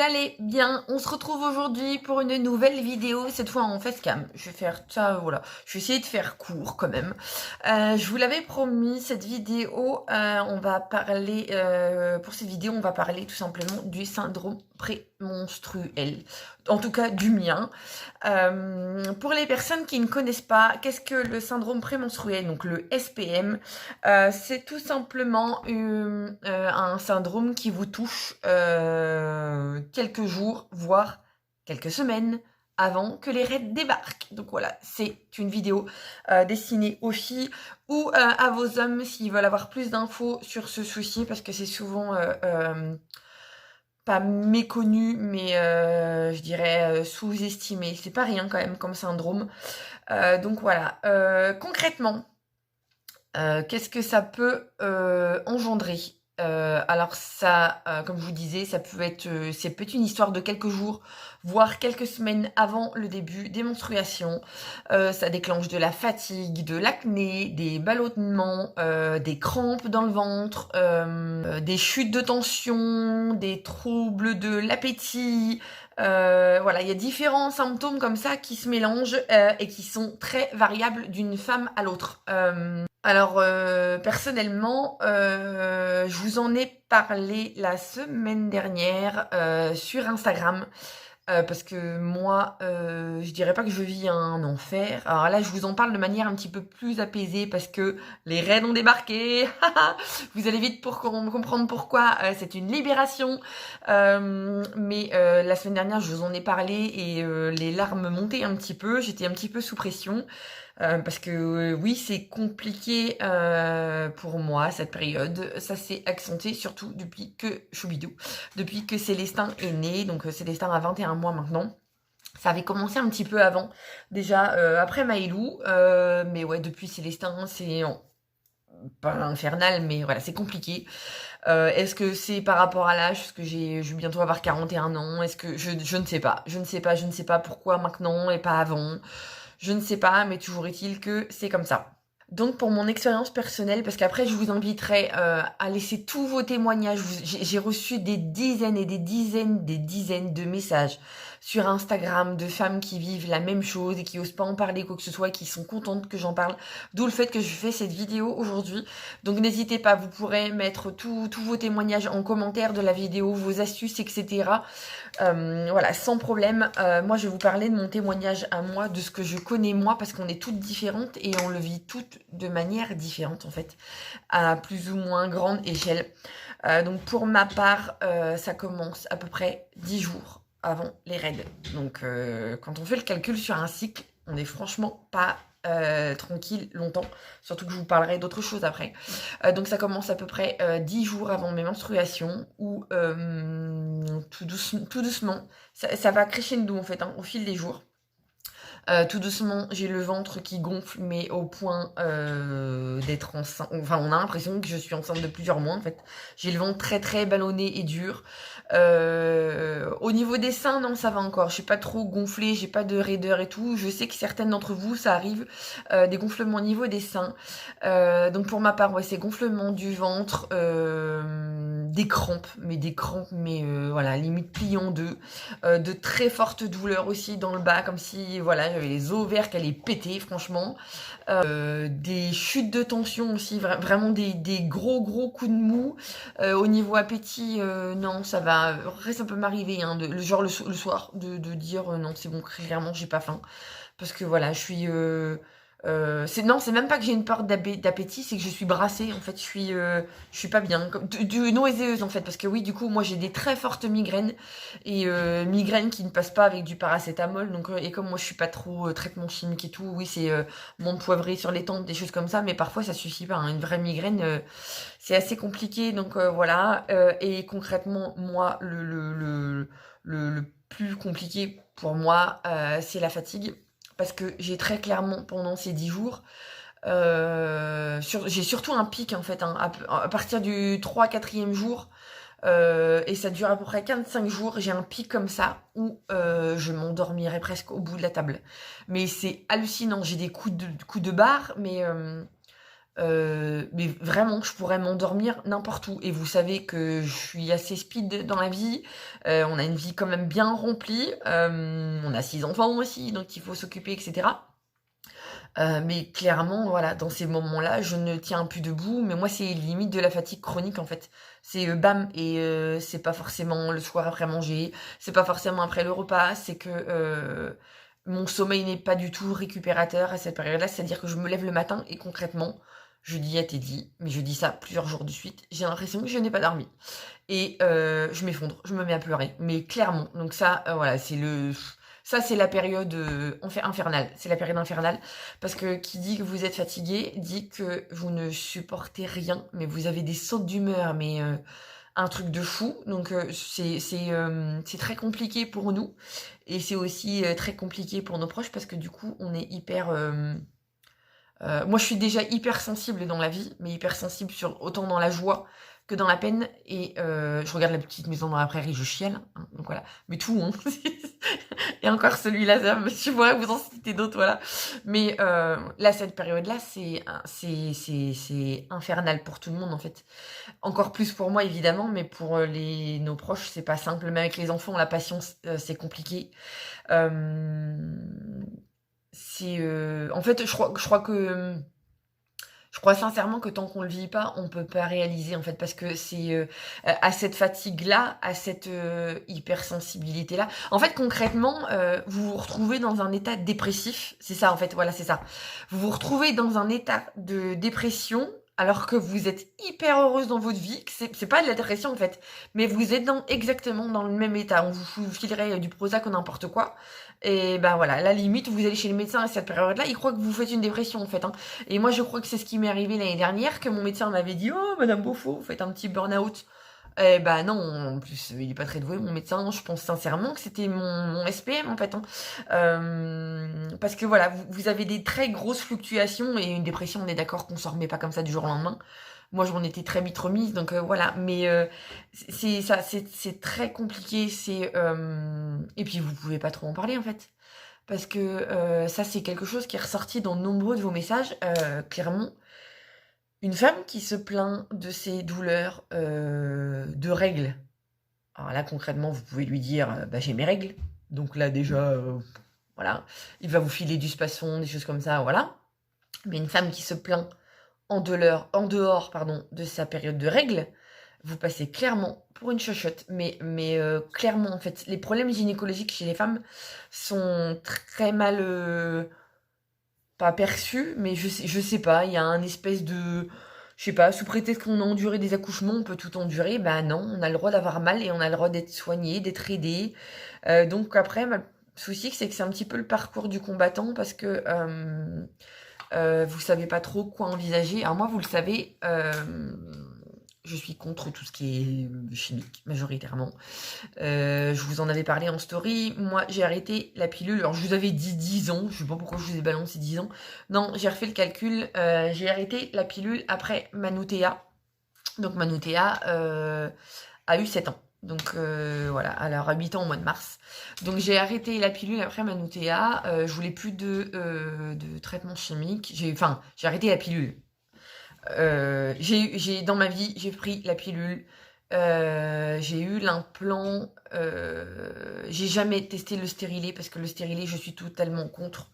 allez bien? On se retrouve aujourd'hui pour une nouvelle vidéo, cette fois en facecam. Je vais faire ça, voilà. Je vais essayer de faire court quand même. Je vous l'avais promis, cette vidéo, on va parler, pour cette vidéo, on va parler tout simplement du syndrome prémenstruel. En tout cas, du mien. Pour les personnes qui ne connaissent pas, qu'est-ce que le syndrome prémenstruel, donc le SPM? C'est tout simplement un syndrome qui vous touche quelques jours, voire quelques semaines avant que les règles débarquent. Donc voilà, c'est une vidéo destinée aux filles ou à vos hommes s'ils veulent avoir plus d'infos sur ce souci, parce que c'est souvent pas méconnu, mais je dirais sous-estimé. C'est pas rien quand même comme syndrome. Donc voilà, concrètement, qu'est-ce que ça peut engendrer? Alors ça, comme je vous disais, ça peut être une histoire de quelques jours, voire quelques semaines avant le début des menstruations. Ça déclenche de la fatigue, de l'acné, des ballonnements, des crampes dans le ventre, des chutes de tension, des troubles de l'appétit. Voilà, il y a différents symptômes comme ça qui se mélangent et qui sont très variables d'une femme à l'autre. Alors, personnellement, je vous en ai parlé la semaine dernière sur Instagram. Parce que moi, je dirais pas que je vis un enfer. Alors là, je vous en parle de manière un petit peu plus apaisée parce que les raids ont débarqué. Vous allez vite pour comprendre pourquoi. C'est une libération. Mais la semaine dernière, je vous en ai parlé et les larmes montaient un petit peu. J'étais un petit peu sous pression. Parce que oui, c'est compliqué pour moi cette période. Ça s'est accentué surtout depuis que Choubidou, depuis que Célestin est né. Donc Célestin a 21 mois maintenant. Ça avait commencé un petit peu avant, déjà après Maïlou. Mais ouais, depuis Célestin, c'est pas infernal, mais voilà, c'est compliqué. Est-ce que c'est par rapport à l'âge? Parce que je vais bientôt avoir 41 ans. Est-ce que je ne sais pas. Je ne sais pas pourquoi maintenant et pas avant. Je ne sais pas, mais toujours est-il que c'est comme ça. Donc pour mon expérience personnelle, parce qu'après je vous inviterai à laisser tous vos témoignages. J'ai reçu des dizaines et des dizaines de messages sur Instagram de femmes qui vivent la même chose et qui osent pas en parler quoi que ce soit, et qui sont contentes que j'en parle. D'où le fait que je fais cette vidéo aujourd'hui. Donc n'hésitez pas, vous pourrez mettre tous vos témoignages en commentaire de la vidéo, vos astuces, etc. Voilà, sans problème. Moi, je vais vous parler de mon témoignage à moi, de ce que je connais moi, parce qu'on est toutes différentes et on le vit toutes de manière différente, en fait, à plus ou moins grande échelle. Donc, pour ma part, ça commence à peu près 10 jours avant les règles. Donc, quand on fait le calcul sur un cycle, on n'est franchement pas tranquille longtemps, surtout que je vous parlerai d'autres choses après. Donc ça commence à peu près 10 jours avant mes menstruations, où tout doucement ça va crescendo en fait, hein, au fil des jours. Tout doucement, j'ai le ventre qui gonfle, mais au point d'être enceinte. Enfin, on a l'impression que je suis enceinte de plusieurs mois, en fait. J'ai le ventre très très ballonné et dur. Au niveau des seins, non, ça va encore. Je suis pas trop gonflée, j'ai pas de raideur et tout. Je sais que certaines d'entre vous, ça arrive, des gonflements au niveau des seins. Donc pour ma part, ouais, c'est gonflement du ventre, des crampes, mais voilà, limite pliées en deux. De très fortes douleurs aussi dans le bas, comme si voilà, j'avais les ovaires qui allaient péter, franchement. Des chutes de tension aussi, vraiment des gros coups de mou. Au niveau appétit, non, ça va. Après, ça peut m'arriver, hein, le soir, de dire non, c'est bon, clairement, j'ai pas faim. Parce que voilà, je suis. C'est même pas que j'ai une peur d'appétit, c'est que je suis brassée, en fait, je suis pas bien, du nauséeuse en fait, parce que oui, du coup, moi j'ai des très fortes migraines, et migraines qui ne passent pas avec du paracétamol, donc et comme moi je suis pas trop traitement chimique et tout, oui, c'est menthe poivrée sur les tempes, des choses comme ça, mais parfois ça suffit pas, hein. Une vraie migraine, c'est assez compliqué, donc voilà. Et concrètement, moi, le plus compliqué pour moi, c'est la fatigue. Parce que j'ai très clairement, pendant ces 10 jours, j'ai surtout un pic en fait, hein, à partir du 3-4e jour, et ça dure à peu près 15-5 jours, j'ai un pic comme ça où je m'endormirai presque au bout de la table. Mais c'est hallucinant, j'ai des coups de barre, mais Mais vraiment, je pourrais m'endormir n'importe où. Et vous savez que je suis assez speed dans la vie. On a une vie quand même bien remplie. On a 6 enfants aussi, donc il faut s'occuper, etc. Mais clairement, voilà, dans ces moments-là, je ne tiens plus debout. Mais moi, c'est limite de la fatigue chronique, en fait. C'est bam, et c'est pas forcément le soir après manger, c'est pas forcément après le repas, c'est que mon sommeil n'est pas du tout récupérateur à cette période-là. C'est-à-dire que je me lève le matin et concrètement, je dis à Teddy, mais je dis ça plusieurs jours de suite, j'ai l'impression que je n'ai pas dormi. Et je m'effondre, je me mets à pleurer, mais clairement. Donc ça, voilà, ça c'est la période infernale. C'est la période infernale parce que qui dit que vous êtes fatigué dit que vous ne supportez rien, mais vous avez des sautes d'humeur, mais un truc de fou. Donc c'est très compliqué pour nous et c'est aussi très compliqué pour nos proches parce que du coup on est hyper moi, je suis déjà hyper sensible dans la vie, mais hyper sensible sur autant dans la joie que dans la peine. Et je regarde La Petite Maison dans la Prairie, je chiale. Hein, donc voilà, mais tout. Hein. Et encore celui-là, je pourrais vous en citer d'autres, voilà. Mais là, cette période-là, c'est infernal pour tout le monde en fait. Encore plus pour moi évidemment, mais pour nos proches, c'est pas simple. Même avec les enfants, la patience, c'est compliqué. En fait, je crois sincèrement que tant qu'on le vit pas, on peut pas réaliser en fait parce que c'est à cette fatigue-là, à cette hypersensibilité-là. En fait, concrètement, vous vous retrouvez dans un état dépressif. C'est ça en fait, voilà, c'est ça. Vous vous retrouvez dans un état de dépression alors que vous êtes hyper heureuse dans votre vie. C'est pas de la dépression en fait, mais vous êtes exactement dans le même état. On vous filerait du Prozac ou n'importe quoi. Et ben voilà, à la limite, vous allez chez le médecin à cette période-là, il croit que vous faites une dépression en fait. Hein. Et moi, je crois que c'est ce qui m'est arrivé l'année dernière, que mon médecin m'avait dit «Oh, Madame Beaufort, vous faites un petit burn-out». Eh ben non, en plus, il est pas très doué, mon médecin. Je pense sincèrement que c'était mon SPM en fait. Hein. Parce que voilà, vous avez des très grosses fluctuations et une dépression, on est d'accord qu'on s'en remet pas comme ça du jour au lendemain. Moi, je m'en étais très vite remise, donc voilà. Mais c'est ça, c'est très compliqué. Et puis, vous pouvez pas trop en parler en fait. Parce que ça, c'est quelque chose qui est ressorti dans nombreux de vos messages, clairement. Une femme qui se plaint de ses douleurs de règles. Alors là, concrètement, vous pouvez lui dire bah, j'ai mes règles. Donc là, déjà, voilà. Il va vous filer du spasson, des choses comme ça, voilà. Mais une femme qui se plaint en dehors pardon, de sa période de règles, vous passez clairement pour une chochotte. Mais clairement, en fait, les problèmes gynécologiques chez les femmes sont très mal pas perçus, mais je sais pas, il y a un espèce de je sais pas, sous prétexte qu'on a enduré des accouchements, on peut tout endurer. Bah non, on a le droit d'avoir mal et on a le droit d'être soigné, d'être aidé. Donc après, le souci, c'est que c'est un petit peu le parcours du combattant parce que vous savez pas trop quoi envisager. Alors moi, vous le savez, je suis contre tout ce qui est chimique, majoritairement. Je vous en avais parlé en story. Moi, j'ai arrêté la pilule. Alors, je vous avais dit 10 ans. Je sais pas pourquoi je vous ai balancé 10 ans. Non, j'ai refait le calcul. J'ai arrêté la pilule après Manutea. Donc, Manutea a eu 7 ans. Donc, voilà. Alors, à 8 ans au mois de mars. Donc, j'ai arrêté la pilule après Manutea. Je voulais plus de traitement chimique. J'ai arrêté la pilule. Dans ma vie, j'ai pris la pilule. J'ai eu l'implant. J'ai jamais testé le stérilet parce que le stérilet, je suis totalement contre.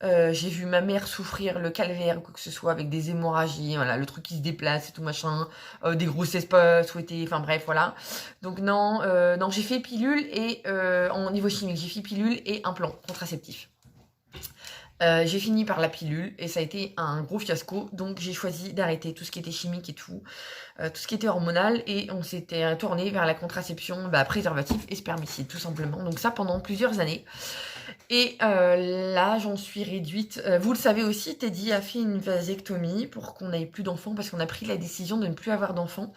J'ai vu ma mère souffrir le calvaire ou quoi que ce soit avec des hémorragies, voilà, le truc qui se déplace et tout machin, des grossesses pas souhaitées, enfin bref, voilà. Donc non, j'ai fait pilule et en niveau chimique, j'ai fait pilule et implant contraceptif. J'ai fini par la pilule et ça a été un gros fiasco, donc j'ai choisi d'arrêter tout ce qui était chimique et tout ce qui était hormonal, et on s'était tourné vers la contraception préservatif et spermicide, tout simplement. Donc ça pendant plusieurs années. Et là, j'en suis réduite. Vous le savez aussi, Teddy a fait une vasectomie pour qu'on n'ait plus d'enfants, parce qu'on a pris la décision de ne plus avoir d'enfants.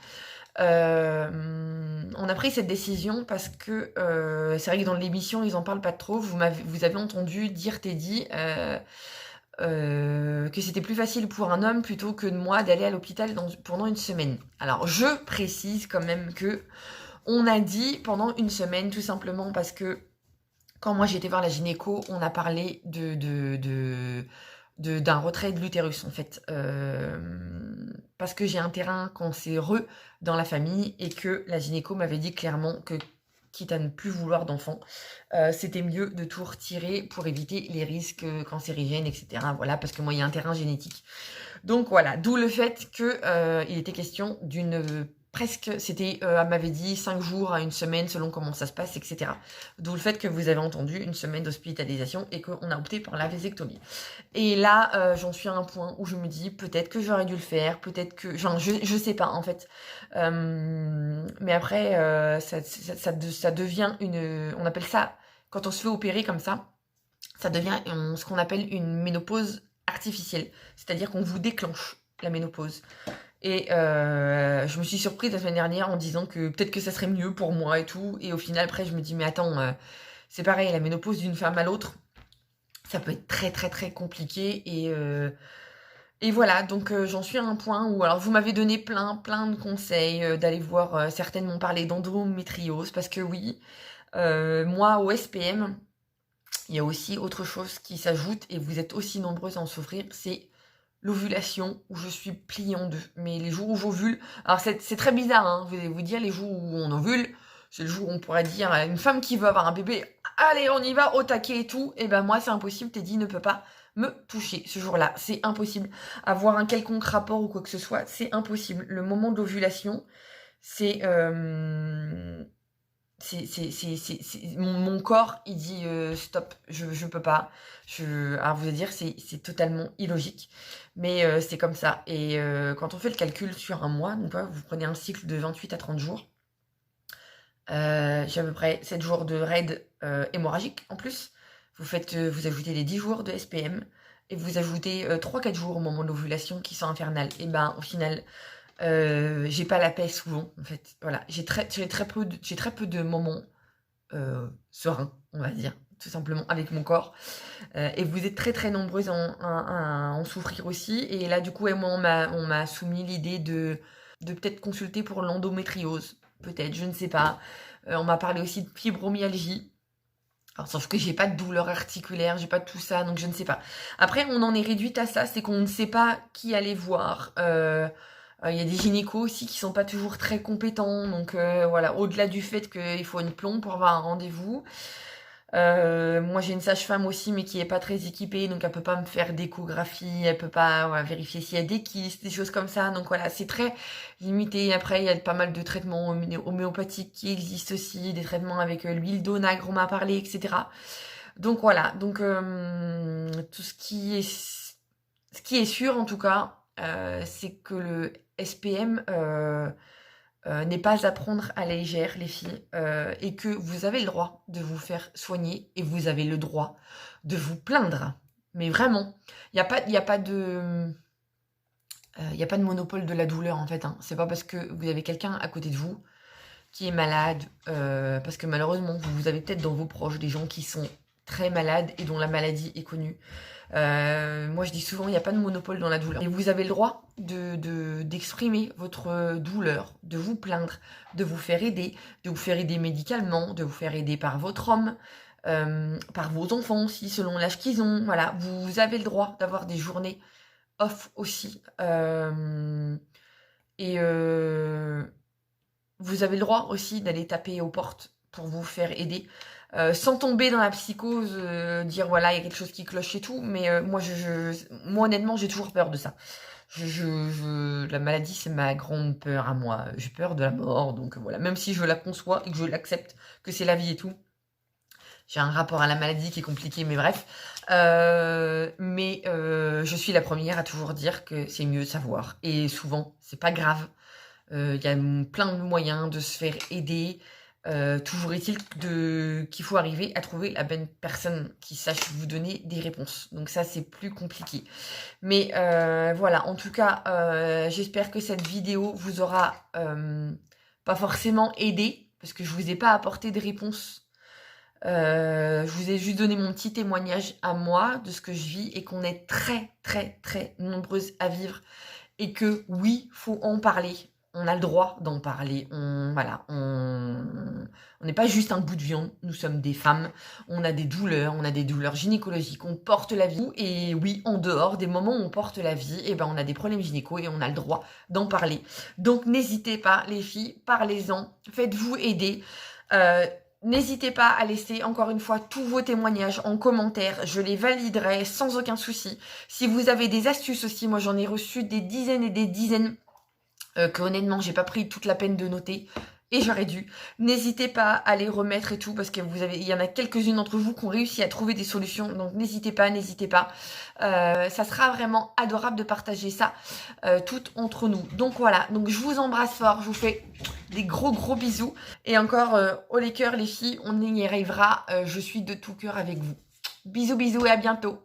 On a pris cette décision parce que c'est vrai que dans l'émission ils en parlent pas trop. Vous avez entendu dire, Teddy, que c'était plus facile pour un homme plutôt que de moi d'aller à l'hôpital pendant une semaine. Alors je précise quand même que on a dit pendant une semaine, tout simplement parce que quand moi j'étais voir la gynéco, on a parlé d'un retrait de l'utérus en fait. Parce que j'ai un terrain cancéreux dans la famille et que la gynéco m'avait dit clairement que, quitte à ne plus vouloir d'enfant, c'était mieux de tout retirer pour éviter les risques cancérigènes, etc. Voilà, parce que moi, il y a un terrain génétique. Donc voilà, d'où le fait que il était question d'une presque, c'était, elle m'avait dit 5 jours à 1 semaine selon comment ça se passe, etc. D'où le fait que vous avez entendu 1 semaine d'hospitalisation et qu'on a opté pour la vasectomie. Et là, j'en suis à un point où je me dis peut-être que j'aurais dû le faire, peut-être que, genre, je sais pas en fait. Mais après, ça devient une, on appelle ça, quand on se fait opérer comme ça devient ce qu'on appelle une ménopause artificielle, c'est-à-dire qu'on vous déclenche la ménopause. Et je me suis surprise la semaine dernière en disant que peut-être que ça serait mieux pour moi et tout. Et au final, après, je me dis, mais attends, c'est pareil, la ménopause d'une femme à l'autre, ça peut être très très très compliqué. Et voilà, donc j'en suis à un point où, alors vous m'avez donné plein de conseils, d'aller voir, certaines m'ont parlé d'endométriose, parce que oui, moi au SPM, il y a aussi autre chose qui s'ajoute, et vous êtes aussi nombreuses à en souffrir, c'est l'ovulation, où je suis pliée en deux. Mais les jours où j'ovule, alors c'est très bizarre, hein, vous allez vous dire, les jours où on ovule, c'est le jour où on pourrait dire à une femme qui veut avoir un bébé, allez, on y va, au taquet et tout. Et ben moi, c'est impossible, Teddy ne peut pas me toucher ce jour-là. C'est impossible. Avoir un quelconque rapport ou quoi que ce soit, c'est impossible. Le moment de l'ovulation, c'est... mon corps, il dit stop, je peux pas. Alors vous allez dire, c'est totalement illogique, mais c'est comme ça. Et quand on fait le calcul sur un mois, donc vous prenez un cycle de 28 à 30 jours, j'ai à peu près 7 jours de raid hémorragique en plus. Vous ajoutez les 10 jours de SPM et vous ajoutez 3-4 jours au moment de l'ovulation qui sont infernales. Et ben au final, j'ai pas la paix souvent en fait. Voilà, j'ai très peu de moments sereins, on va dire, tout simplement avec mon corps. Et vous êtes très nombreuses à en souffrir aussi. Et là du coup, moi, on m'a soumis l'idée de peut-être consulter pour l'endométriose. Peut-être, je ne sais pas. On m'a parlé aussi de fibromyalgie. Alors, sauf que j'ai pas de douleur articulaire, j'ai pas de tout ça, donc je ne sais pas. Après, on en est réduite à ça, c'est qu'on ne sait pas qui aller voir. Il y a des gynécos aussi qui sont pas toujours très compétents, donc voilà, au-delà du fait qu'il faut une plombe pour avoir un rendez-vous. Moi j'ai une sage-femme aussi mais qui est pas très équipée, donc elle peut pas me faire d'échographie, elle peut pas vérifier s'il y a des kystes, des choses comme ça, donc voilà, c'est très limité. Après il y a pas mal de traitements homéopathiques qui existent aussi, des traitements avec l'huile d'onagre, on m'a parlé, etc. Donc voilà, donc tout ce qui est sûr en tout cas, c'est que le SPM n'est pas à prendre à la légère, les filles, et que vous avez le droit de vous faire soigner et vous avez le droit de vous plaindre. Mais vraiment, il n'y a pas de... Il a pas de monopole de la douleur en fait. Hein. C'est pas parce que vous avez quelqu'un à côté de vous qui est malade, parce que malheureusement vous avez peut-être dans vos proches des gens qui sont très malades et dont la maladie est connue. Moi je dis souvent il n'y a pas de monopole dans la douleur. Et vous avez le droit d'exprimer votre douleur, de vous plaindre, de vous faire aider médicalement, de vous faire aider par votre homme, par vos enfants aussi, selon l'âge qu'ils ont. Voilà, vous avez le droit d'avoir des journées off aussi. Et vous avez le droit aussi d'aller taper aux portes pour vous faire aider. Sans tomber dans la psychose, dire voilà, il y a quelque chose qui cloche et tout, mais moi honnêtement, j'ai toujours peur de ça. La maladie, c'est ma grande peur à moi. J'ai peur de la mort, donc voilà. Même si je la conçois et que je l'accepte, que c'est la vie et tout, j'ai un rapport à la maladie qui est compliqué, mais bref. Je suis la première à toujours dire que c'est mieux de savoir. Et souvent, c'est pas grave. Il y a plein de moyens de se faire aider. Toujours est-il qu'il faut arriver à trouver la bonne personne qui sache vous donner des réponses. Donc ça, c'est plus compliqué. Mais voilà, en tout cas, j'espère que cette vidéo vous aura pas forcément aidé, parce que je vous ai pas apporté de réponses. Je vous ai juste donné mon petit témoignage à moi de ce que je vis et qu'on est très nombreuses à vivre. Et que oui, faut en parler. on a le droit d'en parler. Voilà, on n'est pas juste un bout de viande, nous sommes des femmes, on a des douleurs gynécologiques, on porte la vie. Et oui, en dehors des moments où on porte la vie, eh ben, on a des problèmes gynéco et on a le droit d'en parler. Donc n'hésitez pas, les filles, parlez-en, faites-vous aider. N'hésitez pas à laisser encore une fois tous vos témoignages en commentaire, je les validerai sans aucun souci. Si vous avez des astuces aussi, moi j'en ai reçu des dizaines et des dizaines que honnêtement j'ai pas pris toute la peine de noter et j'aurais dû. N'hésitez pas à les remettre et tout parce que il y en a quelques-unes d'entre vous qui ont réussi à trouver des solutions, donc n'hésitez pas. Ça sera vraiment adorable de partager ça tout entre nous. Donc voilà, donc je vous embrasse fort, je vous fais des gros bisous et encore haut les cœurs les filles, on y arrivera, je suis de tout cœur avec vous. Bisous et à bientôt.